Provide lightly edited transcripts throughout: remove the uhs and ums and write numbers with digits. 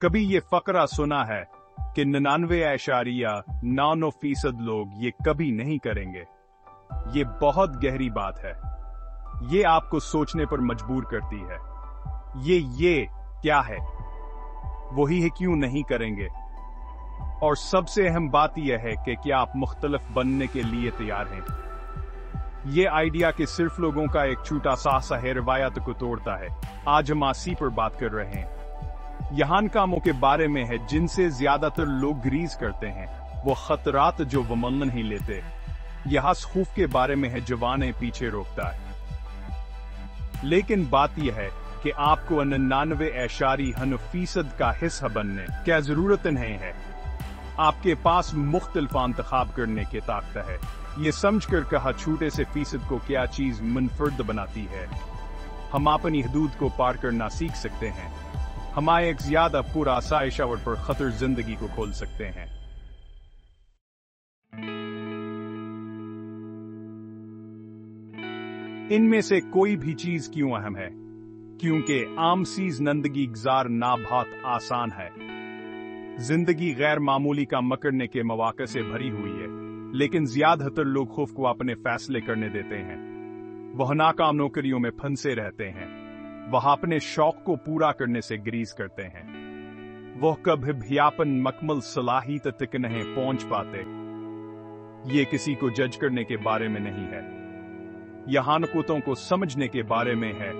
कभी ये फकरा सुना है कि 99.99% लोग ये कभी नहीं करेंगे। ये बहुत गहरी बात है। ये आपको सोचने पर मजबूर करती है। ये क्या है? वही है क्यों नहीं करेंगे। और सबसे अहम बात यह है कि क्या आप मुख्तलिफ बनने के लिए तैयार हैं। ये आइडिया कि सिर्फ लोगों का एक छोटा सा है रवायत को तोड़ता है। आज हम आसी पर बात कर रहे हैं। यहाँ कामों के बारे में है जिनसे ज्यादातर लोग ग्रीज करते हैं, वो खतरात जो वो मन नहीं लेते। यहाँ खौफ के बारे में है जवाने पीछे रोकता है। लेकिन बात यह है कि आपको 99.9% का हिस्सा बनने क्या जरूरत नहीं है। आपके पास मुख्तलिफ इंतखाब करने की ताकत है। ये समझकर कहा छोटे से फीसद को क्या चीज मुनफर्द बनाती है। हम अपनी हदूद को पार करना सीख सकते हैं। हमारे एक ज्यादा पूरा आसाइशावर पर खतर जिंदगी को खोल सकते हैं। इनमें से कोई भी चीज क्यों अहम है? क्योंकि आम सीज जिंदगी गुजार ना बहुत आसान है। जिंदगी गैर मामूली का मकड़ने के मौके से भरी हुई है, लेकिन ज्यादातर लोग खौफ को अपने फैसले करने देते हैं। वह नाकाम नौकरियों में फंसे रहते हैं। वह अपने शौक को पूरा करने से ग्रीज करते हैं। वह कभी भी अपन मकमल सलाहियत तक नहीं पहुंच पाते। ये किसी को जज करने के बारे में नहीं है। यहाँ नुकतों को समझने के बारे में है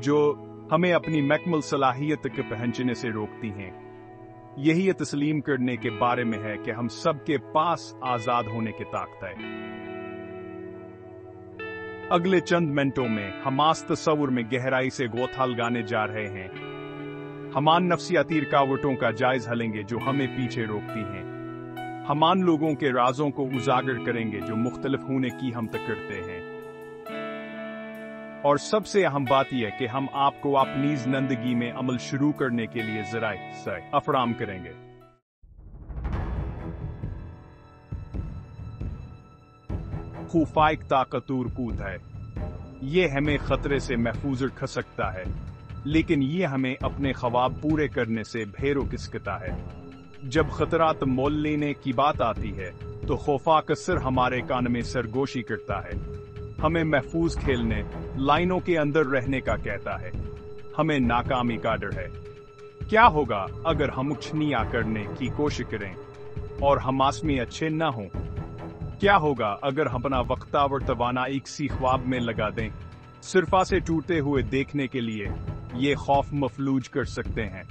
जो हमें अपनी मकमल सलाहियत तक पहुंचने से रोकती हैं। यही ये तस्लीम करने के बारे में है कि हम सबके पास आजाद होने की ताकत है। अगले चंद मिनटों में हम आस तस्वुर में गहराई से गोथाल गाने जा रहे हैं। हमान नफ्सियाती रुकावटों का जायजा लेंगे जो हमें पीछे रोकती हैं। हमान लोगों के राजों को उजागर करेंगे जो मुख्तलिफ होने की हम तक करते हैं। और सबसे अहम बात यह कि हम आपको अपनी जिंदगी में अमल शुरू करने के लिए ज़राए अफराम करेंगे। खूफाइक ताकतूर कूद है। ये हमें खतरे से महफूज रख सकता है, लेकिन ये हमें अपने ख्वाब पूरे करने से भेरो किसकता है। जब खतरात मोल लेने की बात आती है तो खौफा कसर हमारे कान में सरगोशी करता है। हमें महफूज खेलने, लाइनों के अंदर रहने का कहता है। हमें नाकामी का डर है। क्या होगा अगर हम उछनिया करने की कोशिश करें और हमास में अच्छे न हों? क्या होगा अगर हम अपना वक्तावर तवाना एक सी ख्वाब में लगा दें, सिर्फा से टूटते हुए देखने के लिए? ये खौफ मफलूज कर सकते हैं।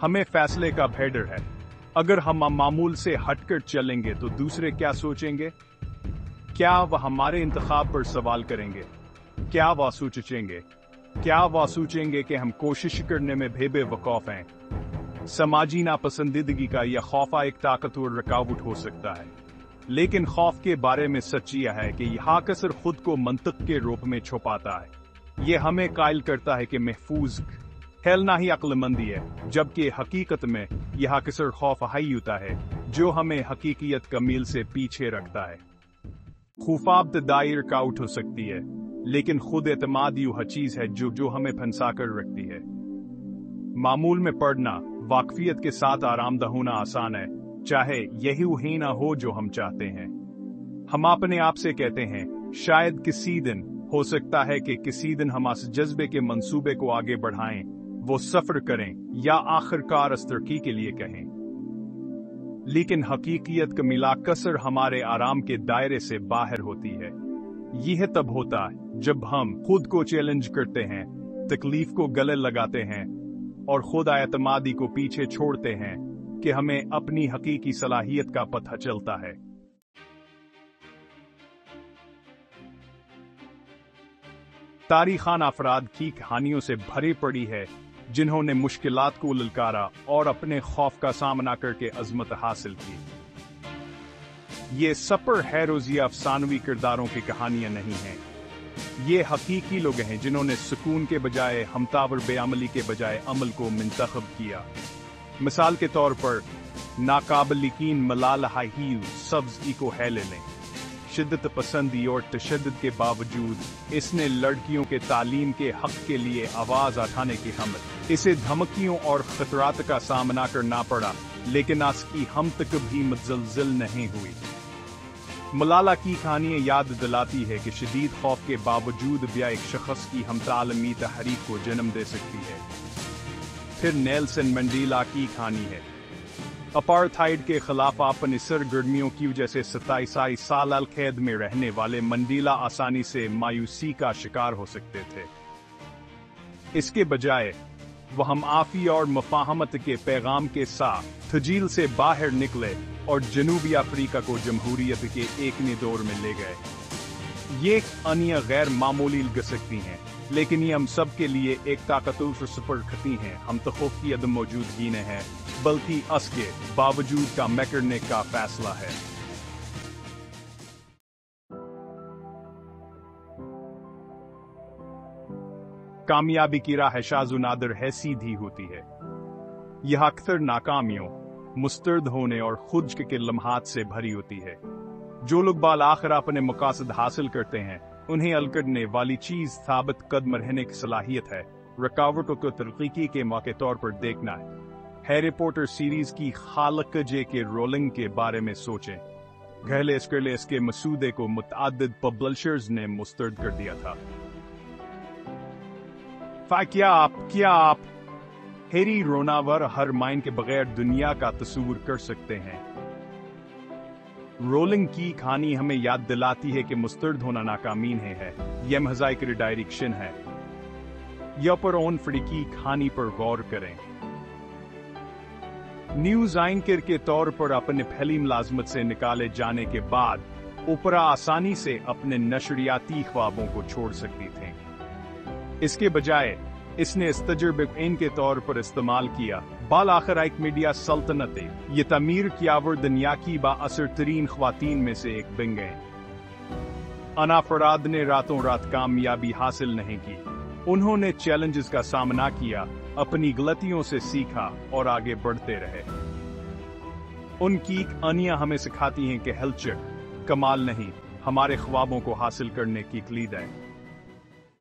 हमें फैसले का भय डर है। अगर हम मामूल से हटकर चलेंगे तो दूसरे क्या सोचेंगे? क्या वह हमारे इंतखाब पर सवाल करेंगे? क्या वह सोचेंगे? क्या वह सोचेंगे कि हम कोशिश करने में बेवकूफ हैं? समाजी नापसंदीदगी का यह खौफ एक ताकतवर रुकावट हो सकता है, लेकिन खौफ के बारे में सच यह है कि यह कसर खुद को मंतक के रूप में छुपाता है। यह हमें कायल करता है कि महफूज खेलना ही अक्लमंदी है, जबकि हकीकत में यह कसर खौफ ही होता है जो हमें हकीकियत कमील से पीछे रखता है। खूफाब दायर काउट हो सकती है, लेकिन खुद एतमाद यूं चीज है जो हमें फंसा कर रखती है। मामूल में पढ़ना, वाकफियत के साथ आरामदा होना आसान है, चाहे यही वही ना हो जो हम चाहते हैं। हम अपने आप से कहते हैं शायद किसी दिन, हो सकता है कि किसी दिन हम इस जज्बे के मंसूबे को आगे बढ़ाएं, वो सफर करें या आखिरकार इस तरक्की के लिए कहें। लेकिन हकीकियत का मिला कसर हमारे आराम के दायरे से बाहर होती है। यह तब होता है जब हम खुद को चैलेंज करते हैं, तकलीफ को गले लगाते हैं और खुद एतमादी को पीछे छोड़ते हैं कि हमें अपनी हकीकी सलाहियत का पता चलता है। तारीखान अफराद की कहानियों से भरी पड़ी है जिन्होंने मुश्किलात को ललकारा और अपने खौफ का सामना करके अजमत हासिल की। ये सफर हैरोज़ी अफसानवी किरदारों की कहानियां नहीं हैं। ये हकीकी लोग हैं जिन्होंने सुकून के बजाय हमतावर बेअमली के बजाय अमल को मुंतखब किया। मिसाल के तौर पर नाकाबिल यकीन मलाला ही सब्ज इको है ले लें। शिद्दत पसंदी और तशद्दुद के बावजूद इसने लड़कियों के तालीम के हक के लिए आवाज उठाने की हिम्मत की। इसे धमकियों और खतरात का सामना करना पड़ा, लेकिन उसकी हम तक भी मुतज़लज़ल नहीं हुई। मलाला की कहानी याद दिलाती है कि शदीद खौफ के बावजूद भी एक शख्स की हमतालमी तहरीक को जन्म दे सकती है। फिर नेल्सन मंडेला की कहानी है। अपार्थाइड के खिलाफ अपनी सरगर्मियों की वजह से 27 साल कैद में रहने वाले मंडेला आसानी से मायूसी का शिकार हो सकते थे। इसके बजाय वह हम आफी और मुफाहमत के पैगाम के साथ तजील से बाहर निकले और जनूबी अफ्रीका को जमहूरियत के एक नए दौर में ले गए। ये अन्य गैर मामूली लग सकती हैं, लेकिन ये हम सब के लिए एक ताकतवर सुपर खती हैं। हम तो खौफ की अदम मौजूदगी ने है, बल्कि उसके बावजूद काम करने का फैसला है। कामयाबी की राह शाज़ो नादिर है, सीधी होती है। यह अक्सर नाकामियों, मुस्तरद होने और खुद के लम्हात से भरी होती है। जो लोग बाल आखिर अपने मकासद हासिल करते हैं, उन्हें हल करने वाली चीज साबित कदम रहने की सलाहियत है। रुकावटों को तरक्की के मौके तौर पर देखना है। हैरी पॉटर सीरीज की खालक जे के रोलिंग के बारे में सोचें। घहले के मसूदे को मुतअद्दिद पब्लिशर्स ने मुस्तरद कर दिया था। क्या आप हैरी रोनावर हरमाइन के बगैर दुनिया का तस्वुर कर सकते हैं? रोलिंग की कहानी हमें याद दिलाती है कि मुस्तरद होना नाकामी नहीं है, यह महज एक रिडायरेक्शन है। यह पर ओन फ्री की कहानी पर गौर करें। न्यूज एंकर के तौर पर अपने पहली मुलाजमत से निकाले जाने के बाद ओपरा आसानी से अपने नशरियाती ख्वाबों को छोड़ सकती थी। इसके बजाय इसने इस तजुर्बे को इनके तौर पर इस्तेमाल किया। बाल आखिर एक मीडिया सल्तनत ये तमीर कियावर दुनिया की बाअसर तरीन ख्वातीन में से एक बन गए। अनाफराद ने रातों रात कामयाबी हासिल नहीं की। उन्होंने चैलेंजेस का सामना किया, अपनी गलतियों से सीखा और आगे बढ़ते रहे। उनकी कहानियां हमें सिखाती हैं कि हिलचक कमाल नहीं, हमारे ख्वाबों को हासिल करने की क्लीद है।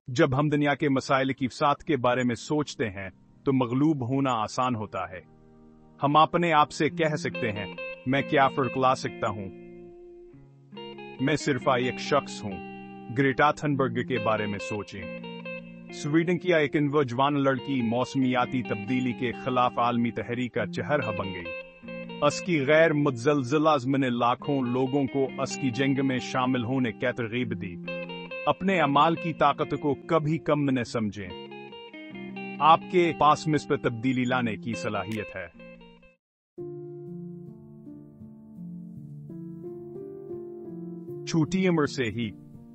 जब हम दुनिया के मसाइल की फसाद के बारे में सोचते हैं तो मगलूब होना आसान होता है। हम अपने आप से कह सकते हैं, मैं क्या फर्क ला सकता हूं, मैं सिर्फ एक शख्स हूं। ग्रेटा थनबर्ग के बारे में सोचें। स्वीडन की एक नौजवान लड़की मौसमियाती तब्दीली के खिलाफ आलमी तहरीक का चेहरा बन गई। उसकी गैर मुतज़लज़ल आज़म ने लाखों लोगों को उसकी जंग में शामिल होने की तरगीब दी। अपने अमाल की ताकत को कभी कम न समझें। आपके पास मिस पर तब्दीली लाने की सलाहियत है। छोटी उम्र से ही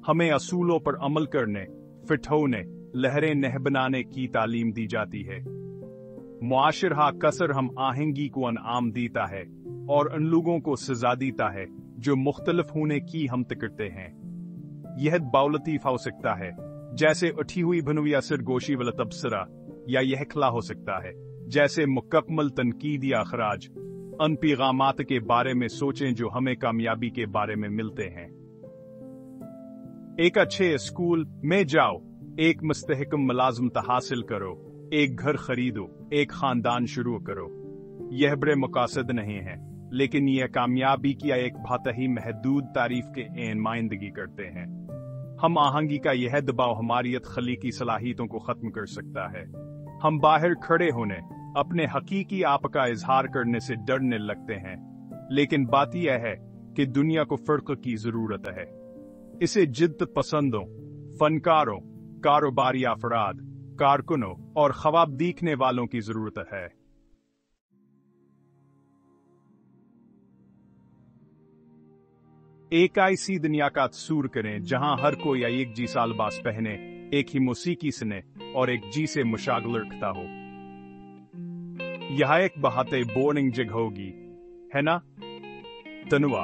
हमें असूलों पर अमल करने, फिट होने, लहरें नह बनाने की तालीम दी जाती है। मुआशरा कसर हम आहंगी को अनआम देता है और उन लोगों को सजा देता है जो मुख्तलिफ होने की हम करते हैं। यह बाउलतीफ हो सकता है, जैसे उठी हुई भनुया सरगोशी वाला तबसरा, या यह खला हो सकता है, जैसे मुकम्मल तनकीदी अखराज। उन पैगामात के बारे में सोचें जो हमें कामयाबी के बारे में मिलते हैं। एक अच्छे स्कूल में जाओ, एक मुस्तहकम मुलाजमत हासिल करो, एक घर खरीदो, एक खानदान शुरू करो। यह बड़े मकासद नहीं है, लेकिन यह कामयाबी की एक बहुत ही महदूद तारीफ के नुमाइंदगी करते हैं। हम आहंगी का यह दबाव हमारी खलीकी सलाहियतों को खत्म कर सकता है। हम बाहर खड़े होने, अपने हकीकी आप का इजहार करने से डरने लगते हैं, लेकिन बात यह है कि दुनिया को फर्क की जरूरत है। इसे जिद्दत पसंदों, फनकारों, कारोबारी अफराद, कारकुनों और ख्वाब देखने वालों की जरूरत है। एक ऐसी दुनिया का तस्वुर करें जहां हर कोई एक जी साल बास पहने, एक ही मौसीकी सुने और एक जी से मुशागल रखता हो। यह एक बहुत बोरिंग जगह होगी, है ना? तनुआ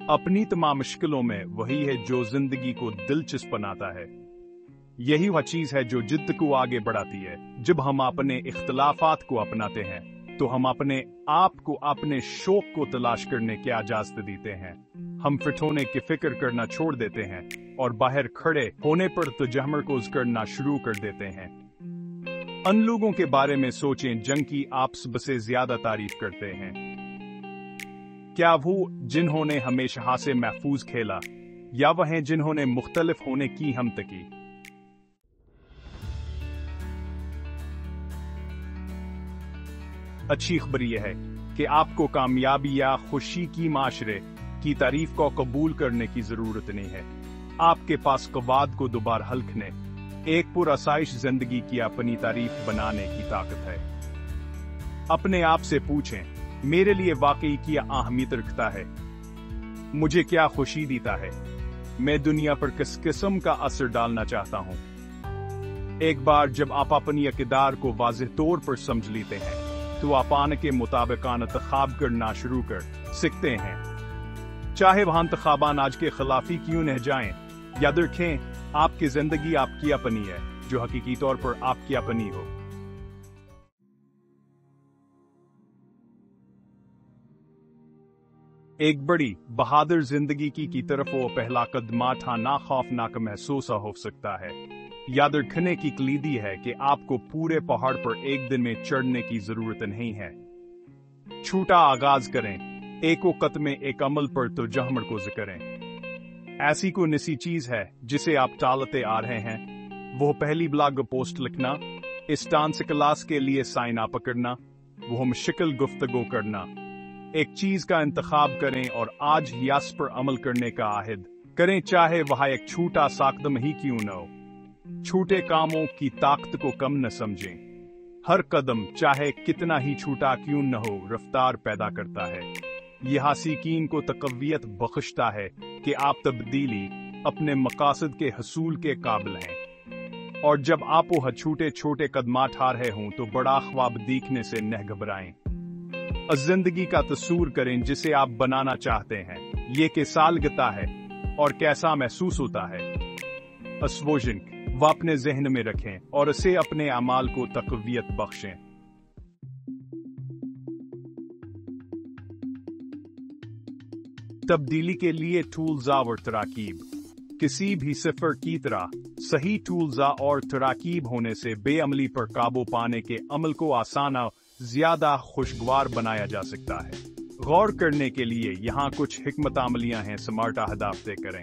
अपनी तमाम मुश्किलों में वही है जो जिंदगी को दिलचस्प बनाता है। यही वह चीज है जो जिद्द को आगे बढ़ाती है। जब हम अपने इख्तलाफात को अपनाते हैं तो हम अपने आप को अपने शौक को तलाश करने की इजाजत देते हैं। हम फिट होने की फिक्र करना छोड़ देते हैं और बाहर खड़े होने पर तजम्मुर करना शुरू कर देते हैं। ان لوگوں کے بارے میں سوچیں جن کی آپ سب سے زیادہ تعریف کرتے ہیں۔ کیا وہ جنہوں نے ہمیشہ ہاتھ سے محفوظ کھیلا، یا وہ ہیں جنہوں نے مختلف ہونے کی ہمت کی؟ اچھی خبر یہ ہے کہ آپ کو کامیابی یا خوشی کی معاشرے کی تعریف کو قبول کرنے کی ضرورت نہیں ہے۔ آپ کے پاس قواعد کو دوبارہ ہلکنے، ایک پرآسائش زندگی کی اپنی تعریف بنانے کی طاقت ہے۔ اپنے آپ سے پوچھیں، میرے لیے واقعی کیا اہمیت رکھتا ہے؟ مجھے کیا خوشی دیتا ہے؟ میں دنیا پر کس قسم کا اثر ڈالنا چاہتا ہوں؟ ایک بار جب آپ اپنی اقدار کو واضح طور پر سمجھ لیتے ہیں تو آپ آنے کے مطابق انتخاب کرنا شروع کر سکتے ہیں، چاہے وہ انتخابات آج کے خلاف ہی کیوں نہ جائیں۔ یاد رکھیں، آپ کی زندگی آپ کی اپنی ہے، جو حقیقی طور پر آپ کی اپنی ہو۔ ایک بڑی بہادر زندگی کی طرف وہ پہلا قدم اٹھانا خوفناک محسوس ہو سکتا ہے۔ یاد رکھنے کی کلیدی ہے کہ آپ کو پورے پہاڑ پر ایک دن میں چڑھنے کی ضرورت نہیں ہے۔ چھوٹا آغاز کریں، ایک وقت میں ایک عمل پر توجہ مرکوز کریں۔ ایسی کوئی نسی چیز ہے جسے آپ ٹالتے آ رہے ہیں؟ وہ پہلی بلاگ پوسٹ لکھنا، اس ڈانس کلاس کے لیے سائن اپ کرنا، وہ مشکل گفتگو کرنا۔ ایک چیز کا انتخاب کریں اور آج ہی اس پر عمل کرنے کا عہد کریں، چاہے وہ ایک چھوٹا سا قدم ہی کیوں نہ ہو۔ چھوٹے کاموں کی طاقت کو کم نہ سمجھیں۔ ہر قدم چاہے کتنا ہی چھوٹا کیوں نہ ہو، رفتار پیدا کرتا ہے۔ یہ حاسقین کو تقویت بخشتا ہے کہ آپ تبدیلی اپنے مقاصد کے حصول کے قابل ہیں، اور جب آپ وہ چھوٹے چھوٹے قدم اٹھا رہے ہوں تو بڑا خواب دیکھنے سے نہ گھبرائیں۔ اس زندگی کا تصور کریں جسے آپ بنانا چاہتے ہیں، یہ کہ سال گتا ہے اور کیسا محسوس ہوتا ہے۔ اس ویژن وہ اپنے ذہن میں رکھیں اور اسے اپنے اعمال کو تقویت بخشیں۔ تبدیلی کے لیے ٹولز اور تراکیب۔ کسی بھی سفر کی طرح صحیح ٹولز اور تراکیب ہونے سے بے عملی پر قابو پانے کے عمل کو آسان اور زیادہ خوشگوار بنایا جا سکتا ہے۔ غور کرنے کے لیے یہاں کچھ حکمت عملیاں ہیں۔ سمارٹ اہداف طے کریں۔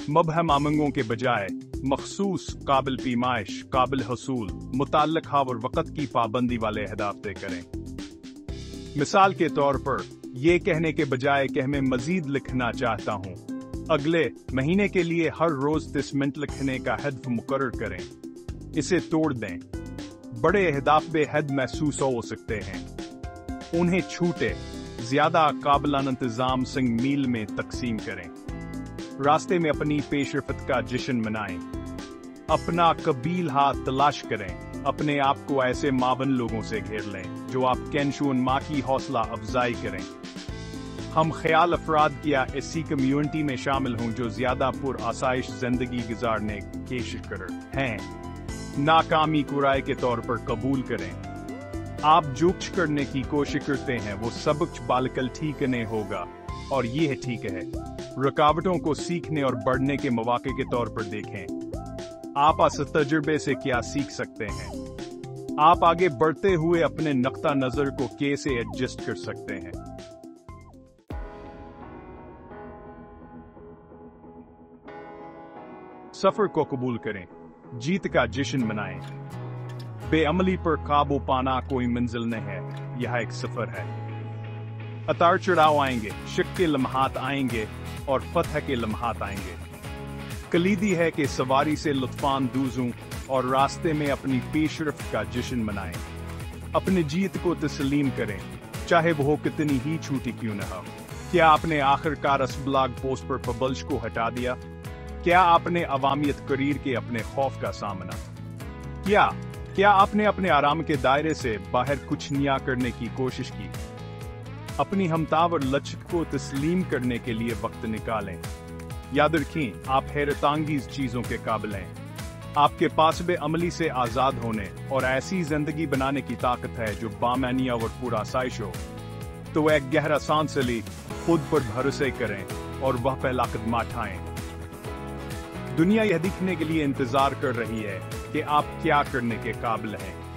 مبہم امنگوں کے بجائے مخصوص، قابل پیمائش، قابل حصول، متعلقہ اور وقت کی پابندی والے اہداف طے کریں۔ مثال کے طور پر یہ کہنے کے بجائے کہ میں مزید لکھنا چاہتا ہوں، اگلے مہینے کے لیے ہر روز 30 منٹ لکھنے کا ہدف مقرر کریں۔ اسے توڑ دیں۔ بڑے اہداف بے حد محسوس ہو سکتے ہیں، انہیں چھوٹے، زیادہ قابل انتظام سنگ میل میں تقسیم کریں۔ راستے میں اپنی پیش رفت کا جشن منائیں۔ اپنا قبیل ہاتھ تلاش کریں۔ اپنے آپ کو ایسے معاون لوگوں سے گھیر لیں جو آپ کینشون ماں کی حوصلہ افزائی کریں۔ ہم خیال افراد کیا ایسی کمیونٹی میں شامل ہوں جو زیادہ پر آسائش زندگی گزارنے کے شکار ہیں۔ ناکامی کو رائے کے طور پر قبول کریں۔ آپ جو کچھ کرنے کی کوشش کرتے ہیں وہ سب کچھ بالکل ٹھیک نہیں ہوگا، اور یہ ٹھیک ہے۔ رکاوٹوں کو سیکھنے اور بڑھنے کے مواقع کے طور پر دیکھیں۔ آپ اس تجربے سے کیا سیکھ سکتے ہیں؟ آپ آگے بڑھتے ہوئے اپنے نقطہ نظر کو کیسے ایڈجسٹ کر سکتے ہیں؟ سفر کو قبول کریں، جیت کا جشن منائیں۔ بے عملی پر قابو پانا کوئی منزل نہیں ہے، یہ ایک سفر ہے۔ اتار چڑھاؤ آئیں گے، شک کے لمحات آئیں گے اور فتح کے لمحات آئیں گے۔ کلیدی ہے کہ سواری سے لطف اندوز ہوں اور راستے میں اپنی پیش رفت کا جشن منائیں۔ اپنی جیت کو تسلیم کریں، چاہے وہ کتنی ہی چھوٹی کیوں نہ ہو۔ کیا آپ نے آخر کار اس بلاگ پوسٹ پر پبلش کو ہٹا دیا؟ کیا آپ نے عوامیت کریر کے اپنے خوف کا سامنا کیا آپ نے اپنے آرام کے دائرے سے باہر کچھ نیا کرنے کی کوشش کی؟ اپنی ہمتاور لچک کو تسلیم کرنے کے لیے وقت نکالیں۔ یاد رکھیں، آپ حیرت انگیز چیزوں کے قابل ہیں۔ آپ کے پاس بے عملی سے آزاد ہونے اور ایسی زندگی بنانے کی طاقت ہے جو بامعنی اور پرآسائش ہو۔ تو ایک گہرا سانس لی، خود پر بھروسے کریں اور وہ پہلا قدم اٹھائیں۔ دنیا یہ دیکھنے کے لیے انتظار کر رہی ہے कि आप क्या करने के काबिल हैं।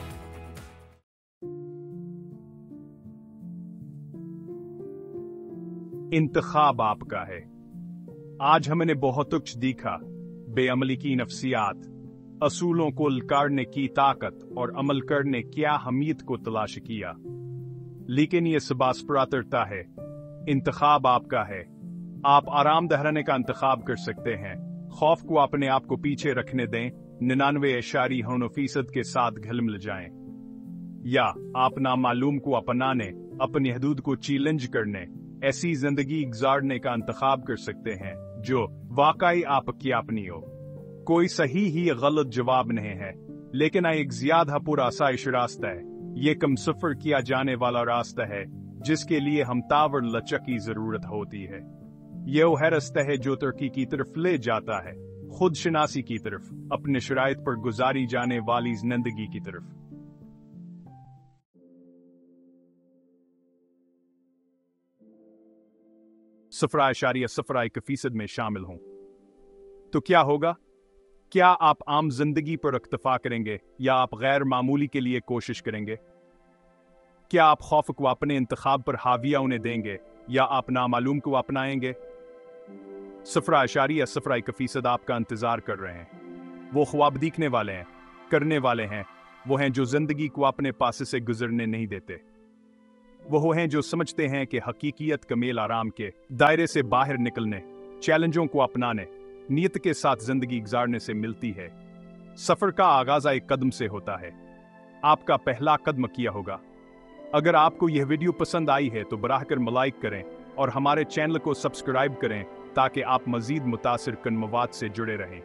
इंतखाब आपका है। आज हमने बहुत कुछ देखा, बेअमली की नफ्सियात, असूलों को ललकारने की ताकत और अमल करने क्या हमीद को तलाश किया। लेकिन ये सबास प्रातरता है, इंतखाब आपका है। आप आराम दहराने का इंतखाब कर सकते हैं, खौफ को अपने आप को पीछे रखने दें, 99.9% के साथ घुल जाएं, या आप नामालूम को अपनाने, अपनी हदूद को चैलेंज करने, ऐसी जिंदगी गुजारने का इंतखाब कर सकते हैं जो वाकई आपकी अपनी हो। कोई सही ही गलत जवाब नहीं है, लेकिन एक ज्यादा पूरा आसाइश रास्ता है। ये कम सफर किया जाने वाला रास्ता है जिसके लिए हम तावर लचक की जरूरत होती है। ये वो है रास्ता है जो तरक्की की तरफ ले जाता है, खुद शनासी की तरफ, अपने शराइत पर गुजारी जाने वाली जिंदगी की तरफ। 0.01% में शामिल हों तो क्या होगा? क्या आप आम जिंदगी पर इक्तफा करेंगे या आप गैर मामूली के लिए कोशिश करेंगे? क्या आप खौफ को अपने इंतखाब पर हाविया उन्हें देंगे या आप नामालूम को अपनाएंगे? 0.01% आपका इंतजार कर रहे हैं। वो ख्वाब दिखने वाले हैं, करने वाले हैं, वो हैं जो जिंदगी को अपने पासे से गुजरने नहीं देते। वो हैं जो समझते हैं कि हकीकियत कमेल आराम के दायरे से बाहर निकलने, चैलेंजों को अपनाने, नियत के साथ जिंदगी गुजारने से मिलती है। सफर का आगाज एक कदम से होता है। आपका पहला कदम किया होगा। अगर आपको यह वीडियो पसंद आई है तो बराह कर लाइक करें और हमारे चैनल को सब्सक्राइब करें ताकि आप मजीद मुतासिर कन मवाद से जुड़े रहें।